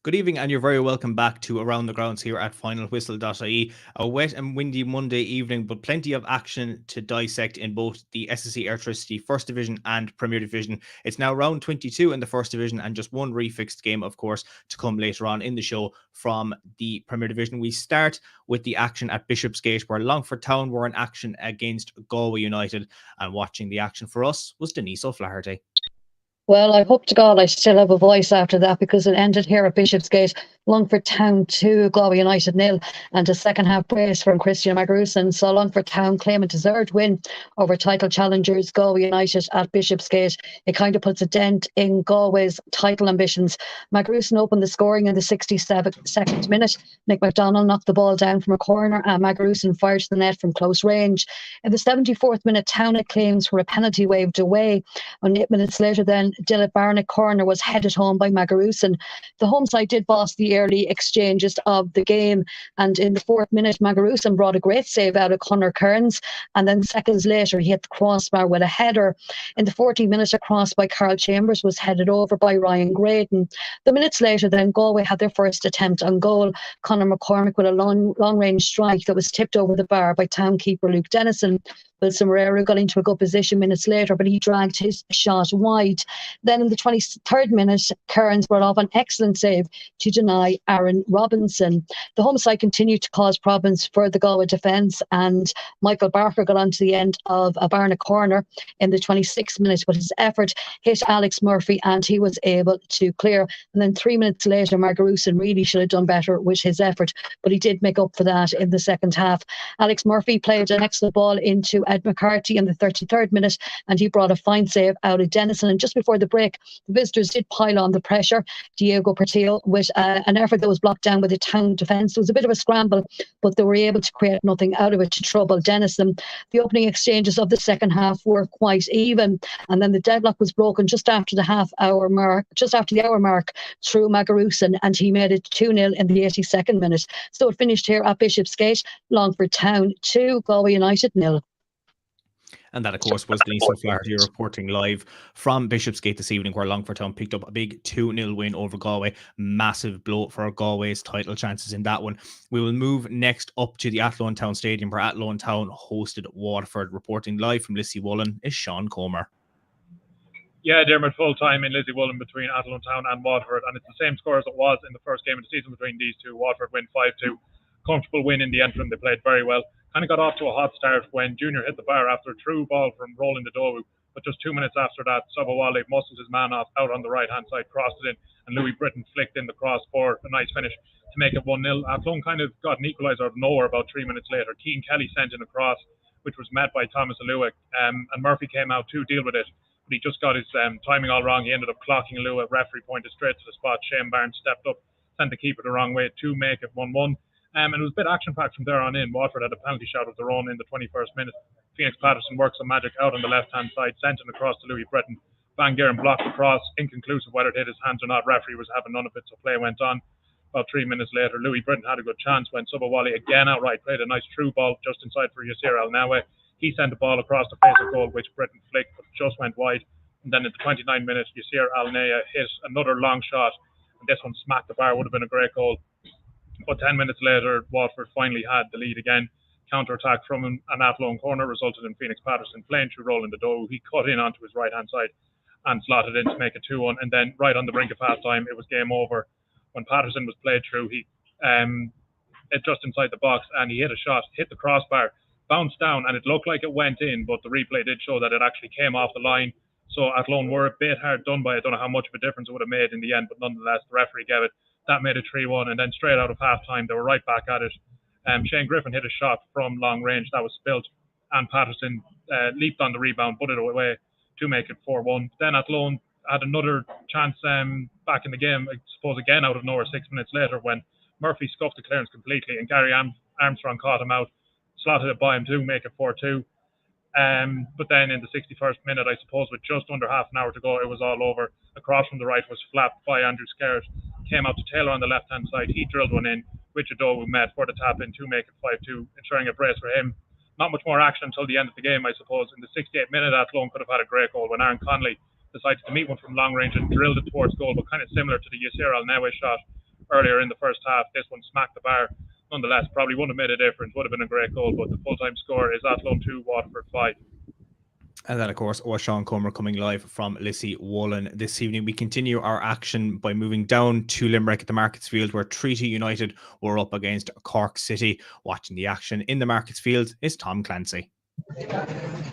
Good evening, and you're very welcome back to Around the Grounds here at Finalwhistle.ie. A wet and windy Monday evening, but plenty of action to dissect in both the SSE Airtricity First Division and Premier Division. It's now round 22 in the First Division, and just one refixed game, of course, to come later on in the show from the Premier Division. We start with the action at Bishopsgate, where Longford Town were in action against Galway United, and watching the action for us was Denise O'Flaherty. Well, I hope to God I still have a voice after that, because it ended here at Bishopsgate. Longford Town 2, Galway United 0, and a second half brace from Christian Magruson saw Longford Town claim a deserved win over title challengers Galway United at Bishopsgate. It kind of puts a dent in Galway's title ambitions. Magruson opened the scoring in the 62nd minute. Nick MacDonald knocked the ball down from a corner, and Magruson fired to the net from close range. In the 74th minute, Town had claims for a penalty waved away. And 8 minutes later then, Diarmuid Kearney corner was headed home by Magruson. The home side did boss the early exchanges of the game, and in the 4th minute, Magruson brought a great save out of Conor Kearns, and then seconds later he hit the crossbar with a header. In the 40th minute, a cross by Carl Chambers was headed over by Ryan Graydon. The minutes later then, Galway had their first attempt on goal. Conor McCormick with a long range strike that was tipped over the bar by town keeper Luke Dennison. Wilson Moreira got into a good position minutes later, but he dragged his shot wide. Then in the 23rd minute, Kearns brought off an excellent save to deny Aaron Robinson. The home side continued to cause problems for the Galway defence, and Michael Barker got onto the end of a Barna corner in the 26th minute, but his effort hit Alex Murphy and he was able to clear. And then 3 minutes later, Magruson really should have done better with his effort, but he did make up for that in the second half. Alex Murphy played an excellent ball into Ed McCarthy in the 33rd minute, and he brought a fine save out of Dennison. And just before the break, the visitors did pile on the pressure. Diego Portillo with an effort that was blocked down with the Town defence. It was a bit of a scramble, but they were able to create nothing out of it to trouble Dennison. The opening exchanges of the second half were quite even, and then the deadlock was broken just after the hour mark through Magruson, and he made it 2-0 in the 82nd minute. So it finished here at Bishopsgate, Longford Town 2, Galway United 0. And that, of course, was Denise O'Flaherty reporting live from Bishopsgate this evening, where Longford Town picked up a big 2-0 win over Galway. Massive blow for Galway's title chances in that one. We will move next up to the Athlone Town Stadium, where Athlone Town hosted Watford. Reporting live from Lissywullen is Sean Comer. Yeah, Diarmuid, full time in Lissywullen between Athlone Town and Watford, and it's the same score as it was in the first game of the season between these two. Watford win 5-2. Comfortable win in the interim. They played very well. Kind of got off to a hot start when Junior hit the bar after a true ball from Roland Dodowu, but just 2 minutes after that, Sobowale muscled his man off out on the right hand side, crossed it in, and Louis Britton flicked in the cross for a nice finish to make it 1-0. Athlone kind of got an equaliser out of nowhere about 3 minutes later. Keane Kelly sent in a cross, which was met by Thomas Alua, and Murphy came out to deal with it, but he just got his timing all wrong. He ended up clocking Alua. Referee pointed straight to the spot. Shane Barnes stepped up, sent the keeper the wrong way to make it 1-1. And it was a bit action-packed from there on in. Watford had a penalty shot of their own in the 21st minute. Phoenix Patterson worked some magic out on the left-hand side, sent it across to Louis Britton. Van Geeren blocked the cross, inconclusive whether it hit his hands or not. Referee was having none of it, so play went on. About 3 minutes later, Louis Britton had a good chance when Sobowale again outright played a nice true ball just inside for Yasir Al-Nawi. He sent the ball across the face of goal, which Britton flicked, but just went wide. And then in the 29 minutes, Yasir Al-Nawi hit another long shot, and this one smacked the bar. Would have been a great goal. But 10 minutes later, Watford finally had the lead again. Counter-attack from an Athlone corner resulted in Phoenix Patterson playing through Roland Dodowu. He cut in onto his right-hand side and slotted in to make it 2-1. And then right on the brink of half-time, it was game over. When Patterson was played through, he it just inside the box, and he hit a shot, hit the crossbar, bounced down, and it looked like it went in, but the replay did show that it actually came off the line. So Athlone were a bit hard done by it. I don't know how much of a difference it would have made in the end, but nonetheless, the referee gave it. That made it 3-1, and then straight out of half-time, they were right back at it. Shane Griffin hit a shot from long range that was spilt, and Patterson leaped on the rebound, put it away to make it 4-1. Then Athlone had another chance back in the game, I suppose again out of nowhere 6 minutes later, when Murphy scuffed the clearance completely, and Gary Armstrong caught him out, slotted it by him to make it 4-2. But then in the 61st minute, I suppose with just under half an hour to go, it was all over. A cross from the right was flapped by Andrew Skerritt, came out to Taylor on the left-hand side. He drilled one in, which Dodowu met for the tap-in to make it 5-2, ensuring a brace for him. Not much more action until the end of the game, I suppose. In the 68th minute, Athlone could have had a great goal when Aaron Connolly decided to meet one from long range and drilled it towards goal, but kind of similar to the Yasir Al-Nawi shot earlier in the first half. This one smacked the bar. Nonetheless, probably wouldn't have made a difference. Would have been a great goal, but the full-time score is Athlone 2, Watford 5. And that, of course, was Sean Comer coming live from Lissy-Woolen this evening. We continue our action by moving down to Limerick at the Markets Field, where Treaty United were up against Cork City. Watching the action in the Markets Field is Tom Clancy.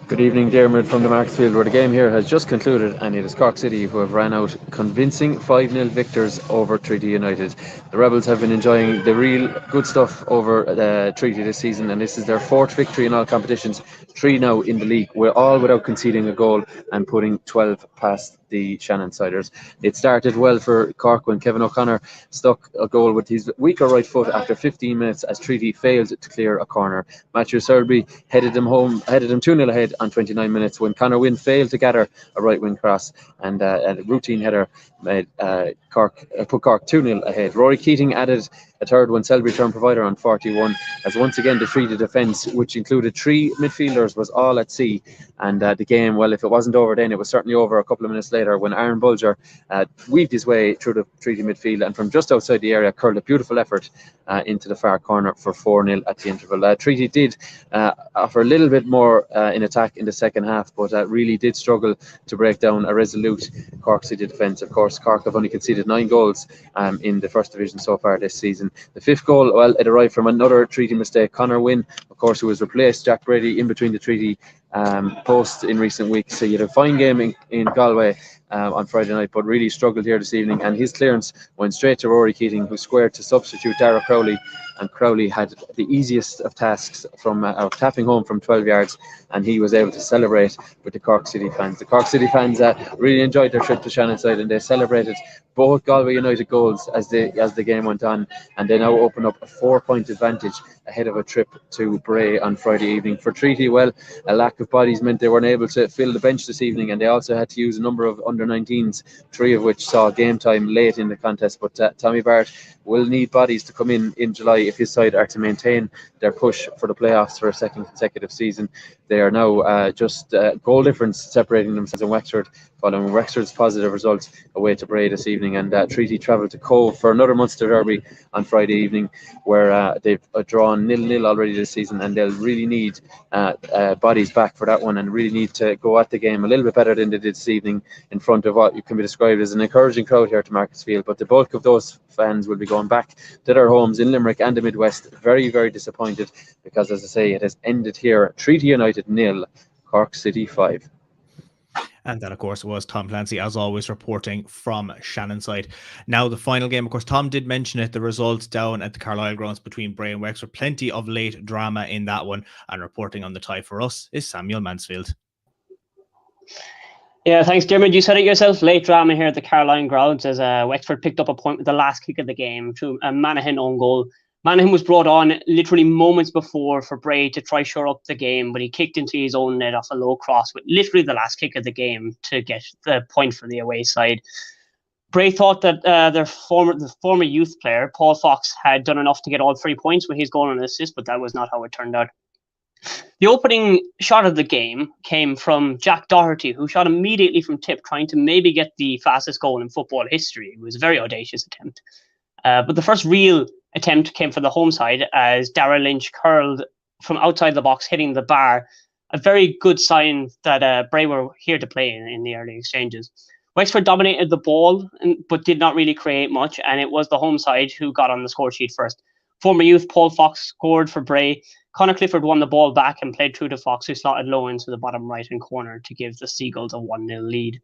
Good evening, Diarmuid from the Markets Field, where the game here has just concluded, and it is Cork City who have ran out convincing 5-0 victors over Treaty United. The Rebels have been enjoying the real good stuff over Treaty this season, and this is their 4th victory in all competitions, 3 now in the league. We're all without conceding a goal and putting 12 past the Shannonsiders. It started well for Cork when Kevin O'Connor stuck a goal with his weaker right foot after 15 minutes as Treaty failed to clear a corner. Matthew Selby headed them 2-0 ahead on 29 minutes when Conor Wynne failed to gather a right wing cross, and a routine header made put Cork 2-0 ahead. Rory Keating added a third when Selby turned provider on 41, as once again the Treaty defence, which included 3 midfielders, was all at sea. And the game, well, if it wasn't over then, it was certainly over a couple of minutes later when Aaron Bulger weaved his way through the Treaty midfield and from just outside the area curled a beautiful effort into the far corner for 4-0 at the interval. Treaty did offer a little bit more in attack in the second half, but really did struggle to break down a resolute Cork City defence. Of course, Cork have only conceded 9 goals in the First Division so far this season. The 5th goal, well, it arrived from another Treaty mistake. Conor Wynne, of course, who has replaced Jack Brady in between the Treaty posts in recent weeks. So you had a fine game in Galway on Friday night, but really struggled here this evening, and his clearance went straight to Rory Keating, who squared to substitute Dara Crowley, and Crowley had the easiest of tasks from tapping home from 12 yards, and he was able to celebrate with the Cork City fans. The Cork City fans really enjoyed their trip to Shannonside, and they celebrated both Galway United goals as the game went on, and they now open up a 4-point advantage ahead of a trip to Bray on Friday evening. For Treaty, well, a lack of bodies meant they weren't able to fill the bench this evening, and they also had to use a number of under-19s, 3 of which saw game time late in the contest. But Tommy Barrett will need bodies to come in July if his side are to maintain their push for the playoffs for a second consecutive season. They are now just goal difference separating themselves in Wexford, following Wexford's positive results away to Bray this evening. And Treaty travel to Cove for another Munster derby on Friday evening, where they've drawn 0-0 already this season, and they'll really need bodies back for that one, and really need to go at the game a little bit better than they did this evening in front of what can be described as an encouraging crowd here at Markets Field. But the bulk of those fans will be going back to their homes in Limerick and the Midwest very, very disappointed, because, as I say, it has ended here. Treaty United 0, Cork City 5. And that, of course, was Tom Clancy, as always, reporting from Shannonside. Now, the final game, of course, Tom did mention it, the results down at the Carlisle grounds between Bray and Wexford. Plenty of late drama in that one. And reporting on the tie for us is Samuel Mansfield. Yeah, thanks, Diarmuid. You said it yourself, late drama here at the Carlisle grounds as Wexford picked up a point with the last kick of the game through a Monaghan own goal. Monaghan was brought on literally moments before for Bray to try shore up the game, but he kicked into his own net off a low cross with literally the last kick of the game to get the point for the away side. Bray thought that the former youth player, Paul Fox, had done enough to get all 3 points with his goal and assist, but that was not how it turned out. The opening shot of the game came from Jack Doherty, who shot immediately from tip, trying to maybe get the fastest goal in football history. It was a very audacious attempt. But the first real attempt came for the home side as Darragh Lynch curled from outside the box, hitting the bar. A very good sign that Bray were here to play in the early exchanges. Wexford dominated the ball, but did not really create much, and it was the home side who got on the score sheet first. Former youth Paul Fox scored for Bray. Conor Clifford won the ball back and played through to Fox, who slotted low into the bottom right-hand corner to give the Seagulls a 1-0 lead.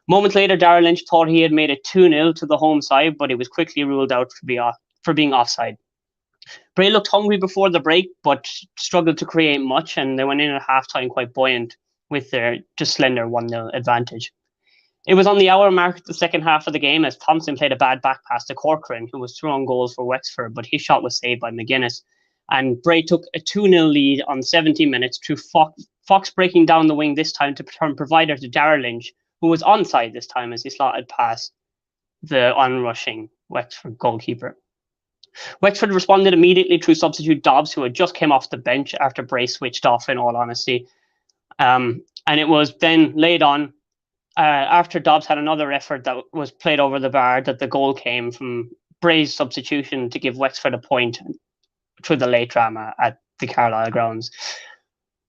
Moments later, Darragh Lynch thought he had made it 2-0 to the home side, but it was quickly ruled out for being offside. Bray looked hungry before the break, but struggled to create much, and they went in at half-time quite buoyant with their just slender 1-0 advantage. It was on the hour mark the second half of the game as Thompson played a bad back pass to Corcoran, who was through on goals for Wexford, but his shot was saved by McGuinness. And Bray took a 2-0 lead on 70 minutes through Fox breaking down the wing this time to turn provider to Darragh Lynch, who was onside this time as he slotted past the onrushing Wexford goalkeeper. Wexford responded immediately through substitute Dobbs, who had just came off the bench after Bray switched off, in all honesty. And it was then laid on after Dobbs had another effort that was played over the bar that the goal came from Bray's substitution to give Wexford a point through the late drama at the Carlisle grounds.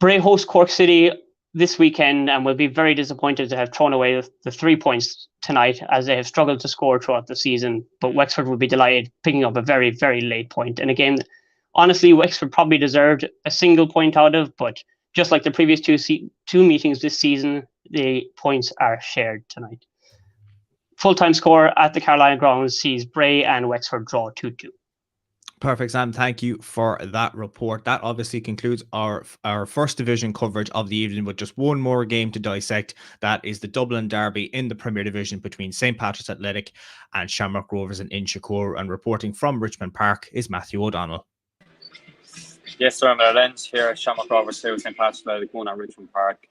Bray host Cork City this weekend and will be very disappointed to have thrown away the 3 points tonight, as they have struggled to score throughout the season. But Wexford will be delighted picking up a very, very late point. And again, honestly, Wexford probably deserved a single point out of, but just like the previous two meetings this season, the points are shared tonight. Full-time score at the Carlisle grounds sees Bray and Wexford draw 2-2. Perfect, Sam. Thank you for that report. That obviously concludes our first division coverage of the evening, with just one more game to dissect. That is the Dublin Derby in the Premier Division between St. Patrick's Athletic and Shamrock Rovers in Inchicore. And reporting from Richmond Park is Matthew O'Donnell. Yes, sir. I'm at Lens here at Shamrock Rovers 2, St. Patrick's Athletic 1 at Richmond Park.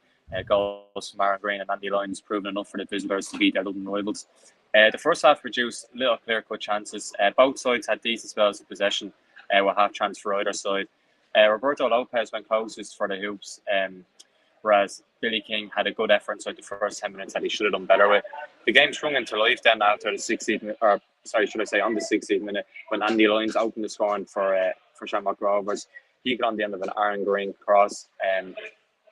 Goals from Aaron Green and Andy Lyons proven enough for the visitors to beat their Dublin rivals. The first half produced little clear-cut chances. Both sides had decent spells of possession, with half chance for either side. Roberto Lopez went closest for the hoops, whereas Billy King had a good effort inside the first 10 minutes that he should have done better with. The game sprung into life then after the 16th minute, on the 16th minute, when Andy Lyons opened the scoring for Shamrock Rovers. He got on the end of an Aaron Green cross. On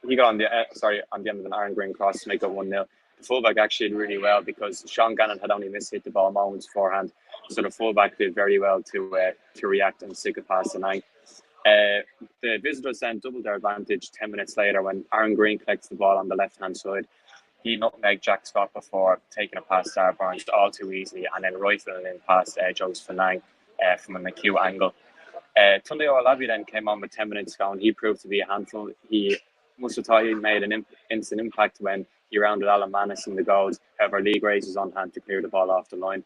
the end of an Aaron Green cross to make it 1-0. The fullback actually did really well, because Sean Gannon had only mishit the ball moments beforehand, so the fullback did very well to react and stick it past the nine. The visitors then doubled their advantage 10 minutes later when Aaron Green collects the ball on the left-hand side. He nutmegged Jack Scott before taking it past Dar Barnes all too easily, and then rifling it in past Joseph Fanang from a McHugh angle. Tunde Olabi then came on with 10 minutes to go, and he proved to be a handful. He must have thought he made an instant impact when he rounded Alan Mannis in the goals. However, Lee Grace was on hand to clear the ball off the line.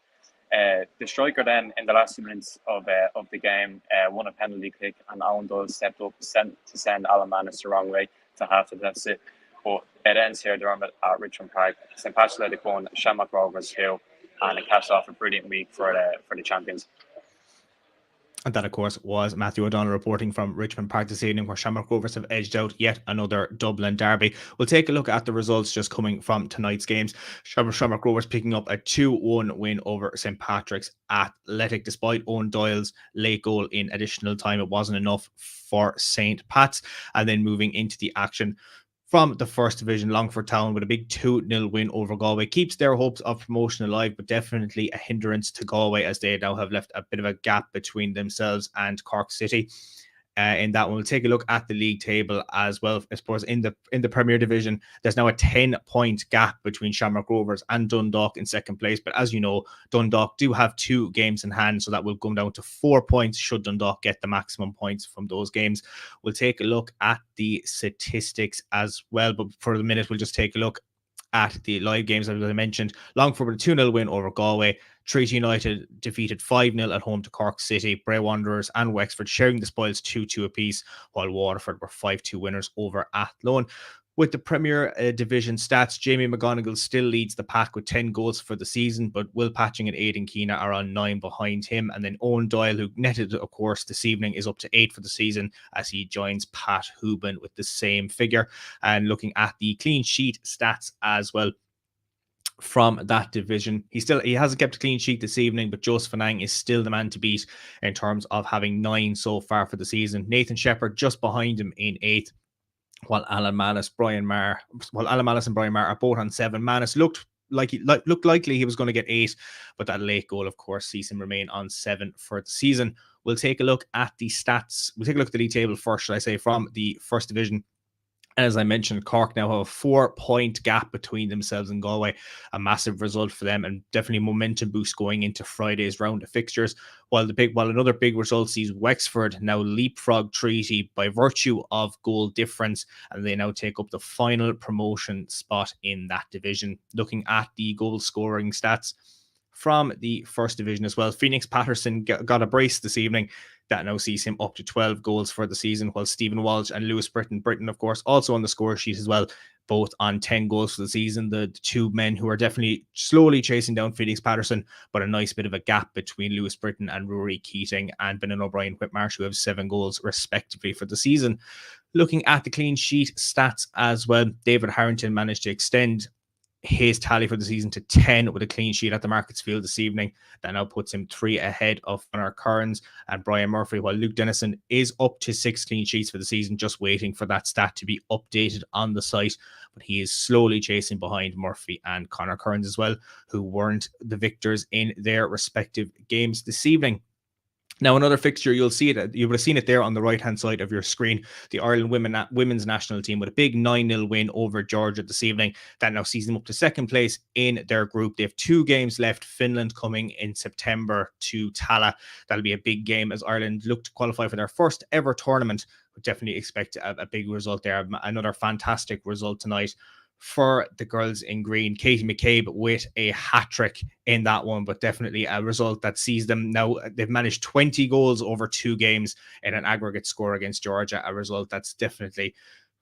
The striker then, in the last 2 minutes of the game, won a penalty kick, and Owen Doyle stepped up to send Alan Mannis the wrong way to half the deficit. But it ends here, Diarmuid, at Richmond Park. St. Patrick's Athletic 1, Shamrock Rovers 2, and it caps off a brilliant week for the champions. And that, of course, was Matthew O'Donnell reporting from Richmond Park this evening, where Shamrock Rovers have edged out yet another Dublin derby. We'll take a look at the results just coming from tonight's games. Shamrock Rovers picking up a 2-1 win over St. Patrick's Athletic, despite Owen Doyle's late goal in additional time. It wasn't enough for St. Pat's. And then moving into the action from the First Division, Longford Town with a big 2-0 win over Galway keeps their hopes of promotion alive, but definitely a hindrance to Galway, as they now have left a bit of a gap between themselves and Cork City. In that one, we'll take a look at the league table as well. I suppose in the Premier Division, there's now a 10-point gap between Shamrock Rovers and Dundalk in second place. But as you know, Dundalk do have 2 games in hand, so that will come down to 4 points should Dundalk get the maximum points from those games. We'll take a look at the statistics as well, but for the minute, we'll just take a look at the live games. As I mentioned, Longford with a 2-0 win over Galway. Treaty United defeated 5-0 at home to Cork City. Bray Wanderers and Wexford sharing the spoils 2-2 apiece, while Waterford were 5-2 winners over Athlone. With the Premier Division stats, Jamie McGonigal still leads the pack with 10 goals for the season, but Will Patching and Aidan Keena are on 9 behind him. And then Owen Doyle, who netted, of course, this evening, is up to 8 for the season as he joins Pat Hubin with the same figure. And looking at the clean sheet stats as well from that division, he hasn't kept a clean sheet this evening, but Joseph Fanang is still the man to beat in terms of having 9 so far for the season. Nathan Shepherd just behind him in 8th, while Alan Mannis and Brian Marr are both on 7. Mannis looked likely he was going to get 8, but that late goal, of course, sees him remain on 7 for the season. We'll take a look at the stats. We'll take a look at the league table first, should I say, from the First Division. As I mentioned, Cork now have a 4-point gap between themselves and Galway, a massive result for them, and definitely momentum boost going into Friday's round of fixtures. While another big result sees Wexford now leapfrog Treaty by virtue of goal difference, and they now take up the final promotion spot in that division. Looking at the goal scoring stats from the First Division as well, Phoenix Patterson got a brace this evening. That now sees him up to 12 goals for the season, while Stephen Walsh and Lewis Britton, of course, also on the score sheet as well, both on 10 goals for the season. The two men who are definitely slowly chasing down Phoenix Patterson, but a nice bit of a gap between Lewis Britton and Rory Keating and Brennan O'Brien Whitmarsh, who have 7 goals respectively for the season. Looking at the clean sheet stats as well, David Harrington managed to extend his tally for the season to 10 with a clean sheet at the Markets Field this evening. That now puts him 3 ahead of Conor Kearns and Brian Murphy, while Luke Dennison is up to 6 clean sheets for the season, just waiting for that stat to be updated on the site. But he is slowly chasing behind Murphy and Conor Kearns as well, who weren't the victors in their respective games this evening. Now, another fixture, you would have seen it there on the right-hand side of your screen. The Ireland women's national team with a big 9-0 win over Georgia this evening. That now sees them up to second place in their group. They have 2 games left. Finland coming in September to Tala. That'll be a big game as Ireland look to qualify for their first ever tournament. Would definitely expect a big result there. Another fantastic result tonight for the girls in green. Katie McCabe with a hat-trick in that one, but definitely a result that sees them now. They've managed 20 goals over 2 games in an aggregate score against Georgia, a result that's definitely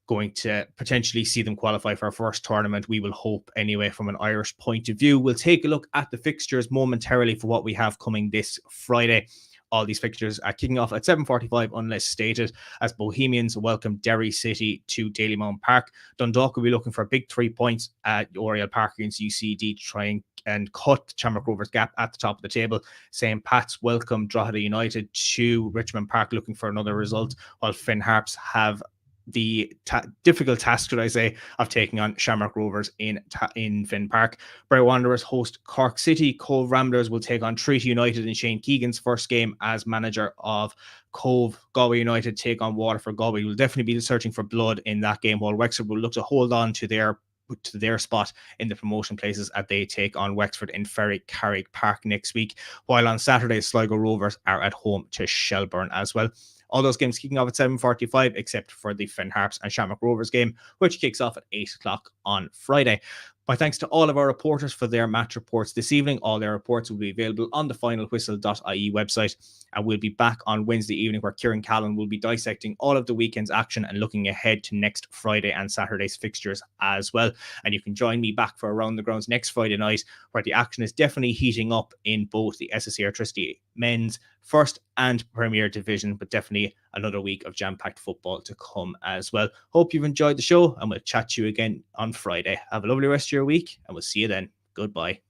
going to potentially see them qualify for our first tournament. We will hope anyway from an Irish point of view. We'll take a look at the fixtures momentarily for what we have coming this Friday. All these fixtures are kicking off at 7:45 unless stated, as Bohemians welcome Derry City to Dalymount Park. Dundalk will be looking for big 3 points at Oriel Park against UCD to try and cut Shamrock Rovers' gap at the top of the table. St. Pat's welcome Drogheda United to Richmond Park looking for another result, while Finn Harps have the difficult task, should I say, of taking on Shamrock Rovers in Finn Park. Bray Wanderers host Cork City. Cove Ramblers will take on Treaty United in Shane Keegan's first game as manager of Cove. Galway United take on Waterford. Galway will definitely be searching for blood in that game, while Wexford will look to hold on to their spot in the promotion places as they take on Wexford in Ferry Carrick Park next week, while on Saturday Sligo Rovers are at home to Shelbourne as well. All those games kicking off at 7:45, except for the Finn Harps and Shamrock Rovers game, which kicks off at 8 o'clock on Friday. My thanks to all of our reporters for their match reports this evening. All their reports will be available on the Finalwhistle.ie website. And we'll be back on Wednesday evening, where Kieran Callan will be dissecting all of the weekend's action and looking ahead to next Friday and Saturday's fixtures as well. And you can join me back for Around the Grounds next Friday night, where the action is definitely heating up in both the SSE Airtricity men's first and Premier Division, but definitely another week of jam-packed football to come as well. Hope you've enjoyed the show, and we'll chat to you again on Friday. Have a lovely rest of your week, and we'll see you then. Goodbye.